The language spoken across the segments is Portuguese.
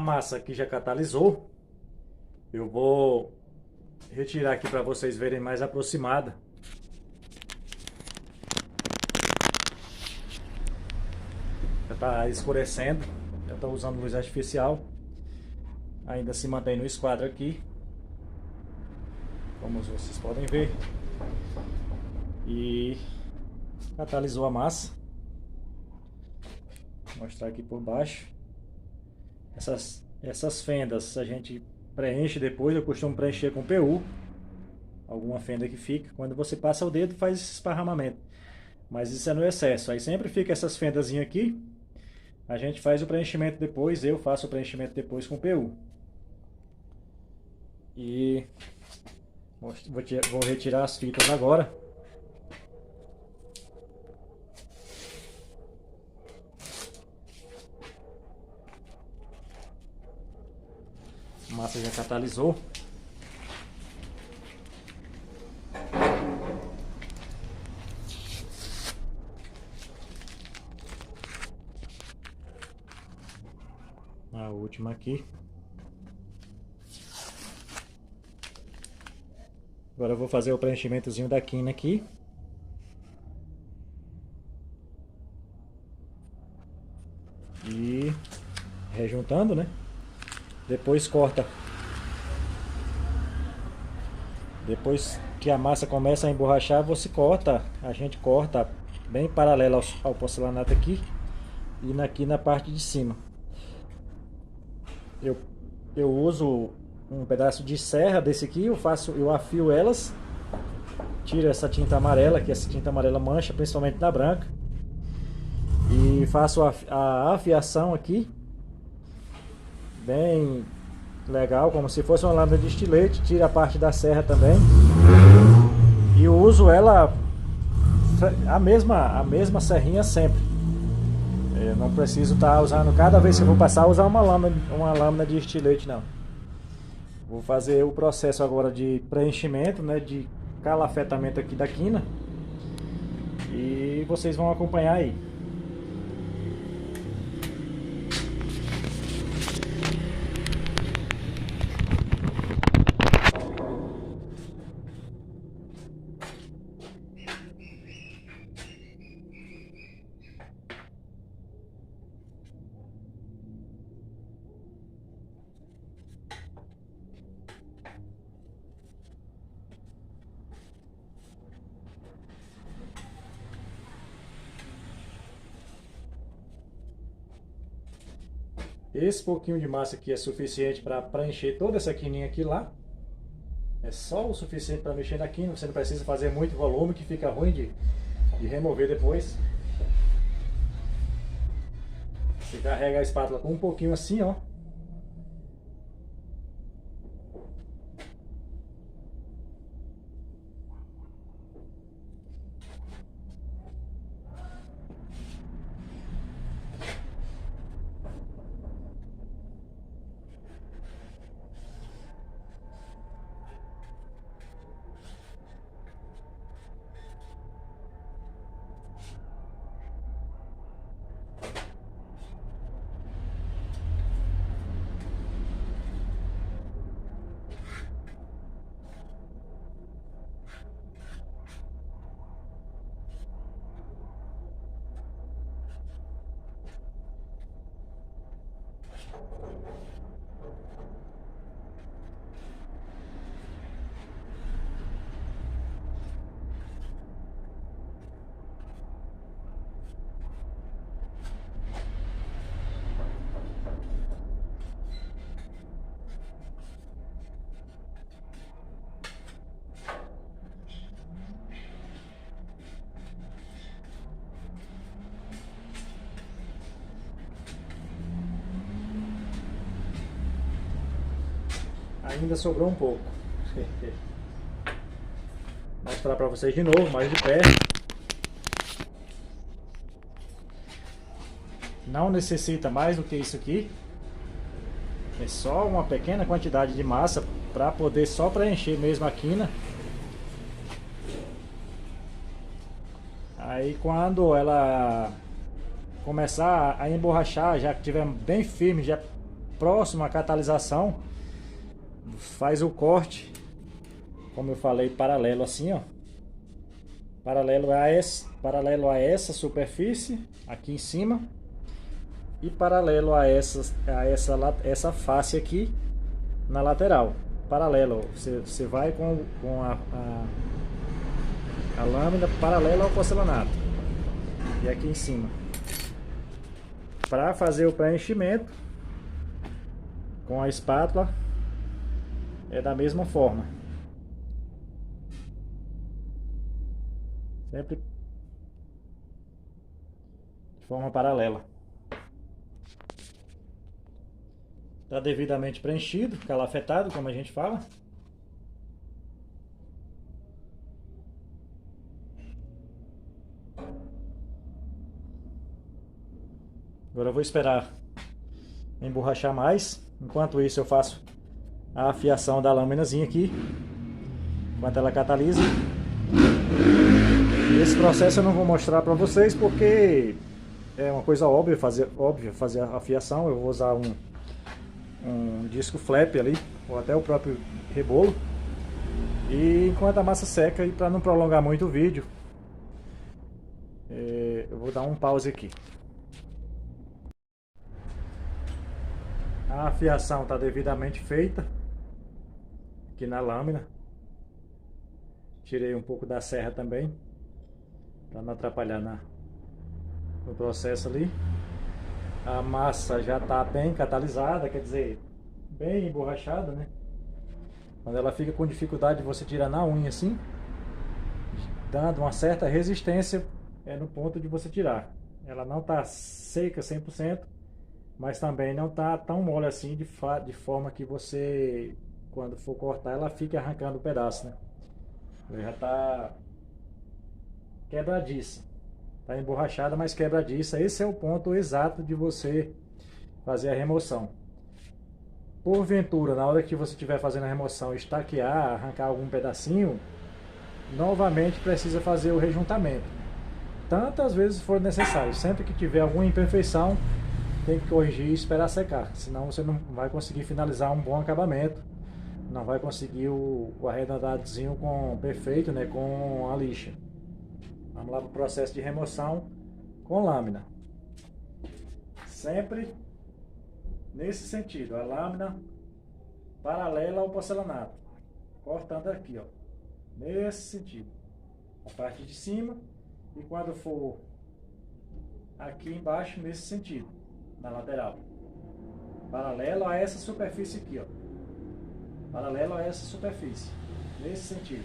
massa que já catalisou, eu vou retirar aqui para vocês verem mais aproximada. Já está escurecendo, já estou usando luz artificial. Ainda se mantém no esquadro aqui, como vocês podem ver. E catalisou a massa. Vou mostrar aqui por baixo. Essas fendas a gente preenche depois. Eu costumo preencher com PU. Alguma fenda que fica. Quando você passa o dedo faz esse esparramamento. Mas isso é no excesso. Aí sempre fica essas fendazinhas aqui. A gente faz o preenchimento depois. Eu faço o preenchimento depois com PU. E vou retirar as fitas agora. A massa já catalisou. A última aqui. Agora eu vou fazer o preenchimentozinho da quina aqui. E rejuntando, né? Depois corta. Depois que a massa começa a emborrachar, você corta. A gente corta bem paralelo ao porcelanato aqui. E aqui na parte de cima. Eu uso um pedaço de serra desse aqui. Eu afio elas. Tiro essa tinta amarela, que essa tinta amarela mancha, principalmente na branca. E faço a afiação aqui. Bem legal, como se fosse uma lâmina de estilete. Tira a parte da serra também. E eu uso ela a mesma serrinha sempre. Eu não preciso estar usando, cada vez que eu vou passar, usar uma lâmina de estilete, não. Vou fazer o processo agora de preenchimento, né, de calafetamento aqui da quina. E vocês vão acompanhar aí. Esse pouquinho de massa aqui é suficiente para preencher toda essa quininha aqui lá. É só o suficiente para mexer na quina. Você não precisa fazer muito volume, que fica ruim de remover depois. Você carrega a espátula com um pouquinho assim, ó. Ainda sobrou um pouco. Vou mostrar para vocês de novo, mais de perto. Não necessita mais do que isso aqui. É só uma pequena quantidade de massa para poder só preencher mesmo a quina. Aí quando ela começar a emborrachar, já que estiver bem firme, já próximo à catalisação, faz o corte, como eu falei, paralelo assim, ó. Paralelo a essa superfície aqui em cima e paralelo a essa face aqui na lateral. Paralelo, você vai com a lâmina paralela ao porcelanato e aqui em cima. Para fazer o preenchimento com a espátula é da mesma forma. Sempre de forma paralela. Está devidamente preenchido, calafetado, como a gente fala. Agora eu vou esperar emborrachar mais. Enquanto isso eu faço a afiação da lâminazinha aqui, enquanto ela catalisa. Esse processo eu não vou mostrar para vocês porque é uma coisa óbvia fazer a afiação. Eu vou usar um disco flap ali, ou até o próprio rebolo. E enquanto a massa seca, e para não prolongar muito o vídeo, eu vou dar um pause aqui. A afiação está devidamente feita aqui na lâmina. Tirei um pouco da serra também, para não atrapalhar no processo ali. A massa já está bem catalisada, quer dizer, bem emborrachada, né? Quando ela fica com dificuldade, você tira na unha assim, dando uma certa resistência, é no ponto de você tirar. Ela não está seca 100%, mas também não está tão mole assim, de forma que você, quando for cortar, ela fique arrancando um pedaço, né? Ela já está quebradiça. Está emborrachada, mas quebradiça. Esse é o ponto exato de você fazer a remoção. Porventura, na hora que você estiver fazendo a remoção, estaquear, arrancar algum pedacinho, novamente precisa fazer o rejuntamento. Tantas vezes for necessário. Sempre que tiver alguma imperfeição, tem que corrigir e esperar secar. Senão você não vai conseguir finalizar um bom acabamento. Não vai conseguir o arredondadozinho perfeito, né, com a lixa. Vamos lá para o processo de remoção com lâmina. Sempre nesse sentido, a lâmina paralela ao porcelanato. Cortando aqui, ó. Nesse sentido. A parte de cima e quando for aqui embaixo, nesse sentido. Na lateral. Paralelo a essa superfície aqui, ó. Paralelo a essa superfície. Nesse sentido.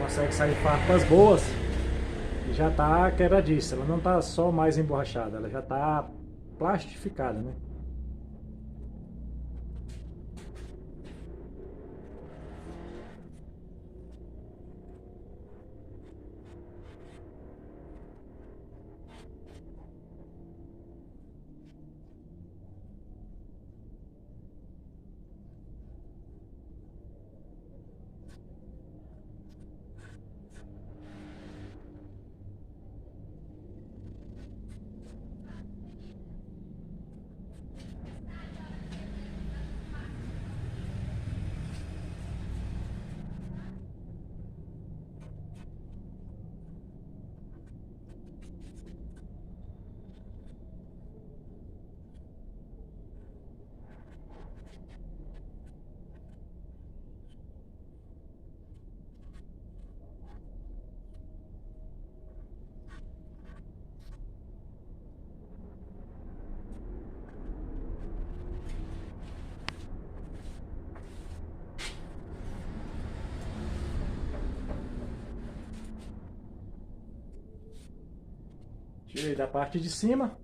Consegue sair farpas boas e já está quebradiça. Ela não está só mais emborrachada, ela já está plastificada, né? Tirei da parte de cima.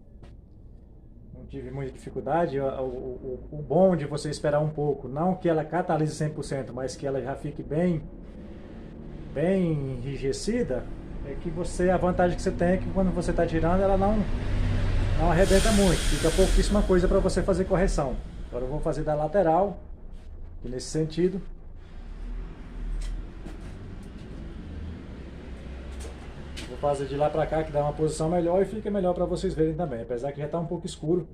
Não tive muita dificuldade. O bom de você esperar um pouco, não que ela catalise 100%, mas que ela já fique bem enrijecida, é que a vantagem que você tem é que quando você está tirando, ela não não arrebenta muito, fica pouquíssima coisa para você fazer correção. Agora eu vou fazer da lateral, nesse sentido. Vou fazer de lá para cá, que dá uma posição melhor e fica melhor para vocês verem também, apesar que já está um pouco escuro.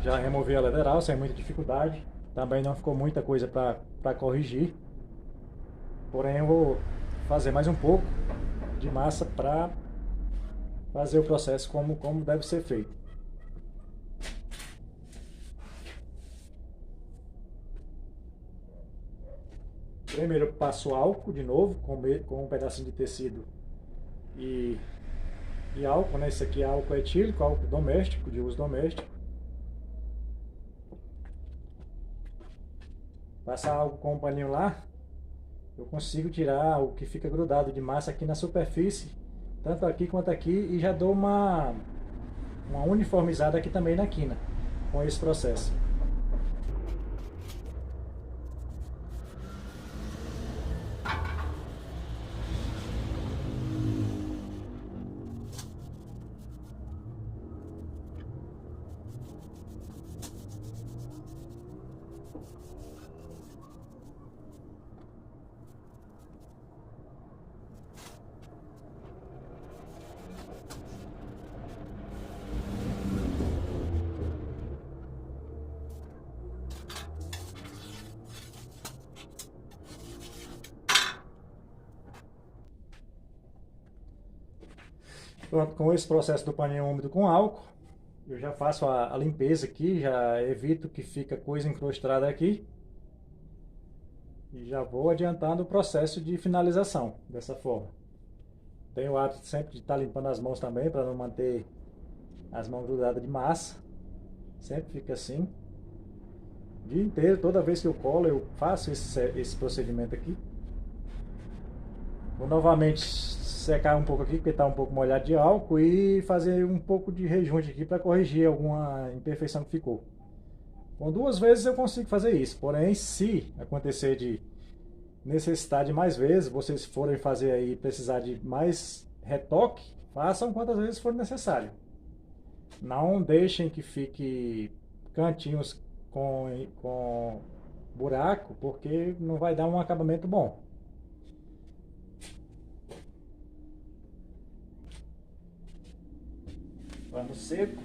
Já removi a lateral sem muita dificuldade. Também não ficou muita coisa para corrigir. Porém eu vou fazer mais um pouco de massa para fazer o processo como deve ser feito. Primeiro eu passo álcool de novo com um pedacinho de tecido e álcool, né? Esse aqui é álcool etílico, álcool doméstico, de uso doméstico. Passar álcool com um paninho lá, eu consigo tirar o que fica grudado de massa aqui na superfície, tanto aqui quanto aqui, e já dou uma uniformizada aqui também na quina, com esse processo. Pronto, com esse processo do paninho úmido com álcool, eu já faço a limpeza aqui, já evito que fica coisa encrustada aqui. E já vou adiantando o processo de finalização, dessa forma. Tenho o hábito sempre de estar limpando as mãos também, para não manter as mãos grudadas de massa. Sempre fica assim. O dia inteiro, toda vez que eu colo, eu faço esse procedimento aqui. Vou novamente secar um pouco aqui, porque está um pouco molhado de álcool, e fazer um pouco de rejunte aqui para corrigir alguma imperfeição que ficou. Com 2 vezes eu consigo fazer isso, porém se acontecer de necessitar de mais vezes, vocês forem fazer aí precisar de mais retoque, façam quantas vezes for necessário. Não deixem que fique cantinhos com buraco, porque não vai dar um acabamento bom. Pano seco.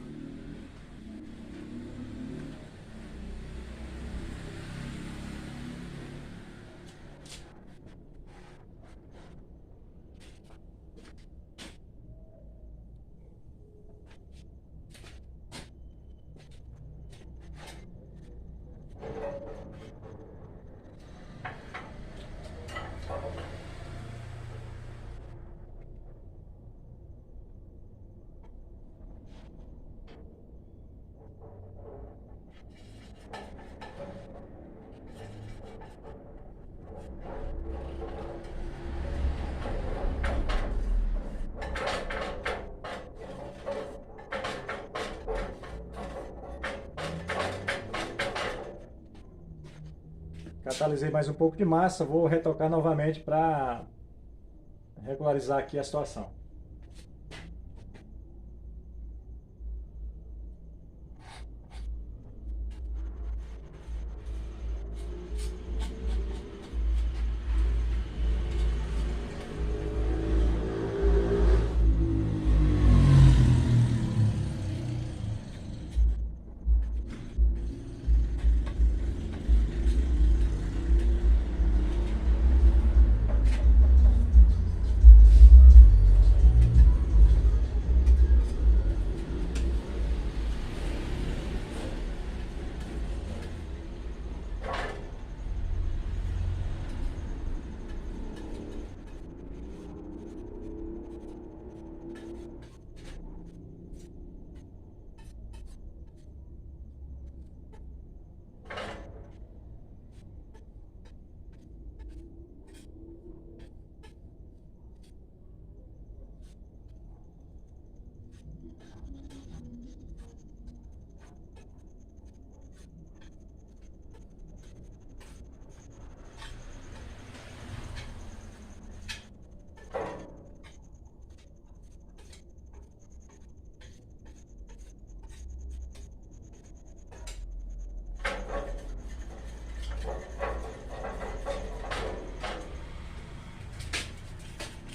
Catalisei mais um pouco de massa, vou retocar novamente para regularizar aqui a situação.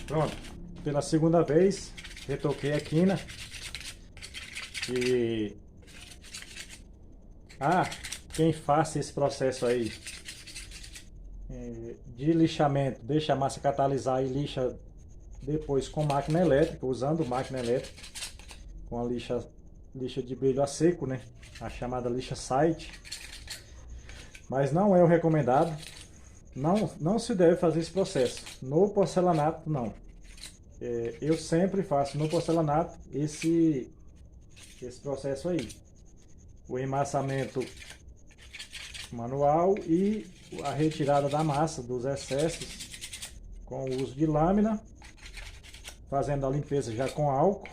Pronto, pela segunda vez retoquei a quina e quem faça esse processo aí de lixamento, deixa a massa catalisar e lixa depois com máquina elétrica, usando máquina elétrica, com a lixa de brilho a seco, né? A chamada lixa site. Mas não é o recomendado. Não se deve fazer esse processo. No porcelanato, não. Eu sempre faço no porcelanato esse processo aí. O emassamento manual e a retirada da massa, dos excessos, com o uso de lâmina, fazendo a limpeza já com álcool,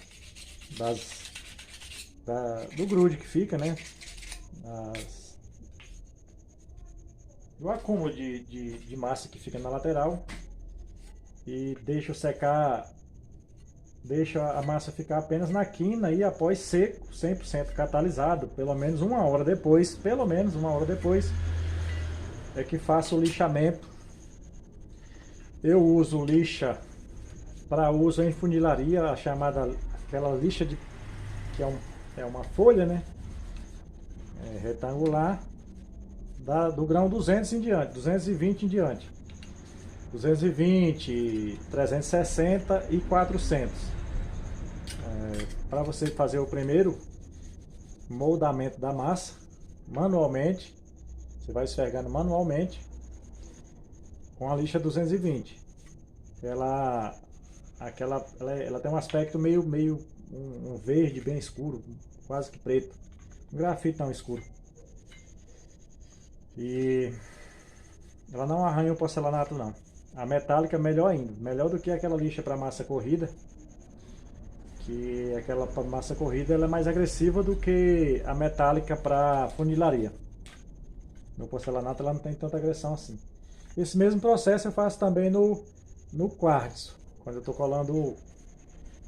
do grude que fica, né? Do acúmulo de massa que fica na lateral, e deixo secar, deixo a massa ficar apenas na quina e após seco, 100% catalisado, pelo menos uma hora depois é que faço o lixamento. Eu uso lixa para uso em funilaria, a chamada, aquela lixa que é uma folha, né? Retangular, do grão 200 em diante, 220 em diante, 220, 360 e 400. Para você fazer o primeiro moldamento da massa manualmente, você vai esfregando manualmente com a lixa 220. Ela tem um aspecto meio um verde bem escuro, quase que preto, um grafite tão escuro. E ela não arranha o porcelanato não. A metálica melhor ainda, melhor do que aquela lixa para massa corrida, que aquela massa corrida ela é mais agressiva do que a metálica para funilaria. No porcelanato ela não tem tanta agressão assim. Esse mesmo processo eu faço também no quartzo. Quando eu estou colando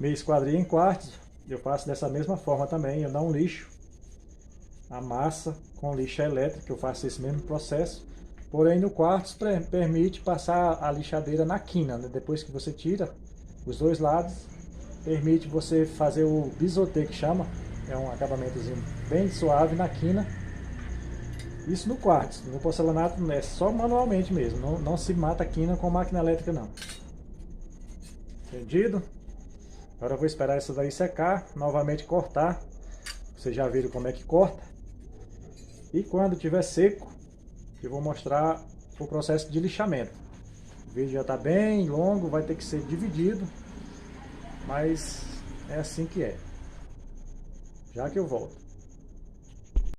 meia esquadria em quartzo, eu faço dessa mesma forma também. Eu não lixo a massa com lixa elétrica, eu faço esse mesmo processo. Porém no quartzo permite passar a lixadeira na quina, né? Depois que você tira os dois lados, permite você fazer o biseauté, que chama. É um acabamentozinho bem suave na quina. Isso no quartzo. No porcelanato é só manualmente mesmo, não se mata a quina com máquina elétrica não. Entendido? Agora eu vou esperar isso daí secar, novamente cortar. Vocês já viram como é que corta. E quando tiver seco, eu vou mostrar o processo de lixamento. O vídeo já está bem longo, vai ter que ser dividido, mas é assim que é. Já que eu volto.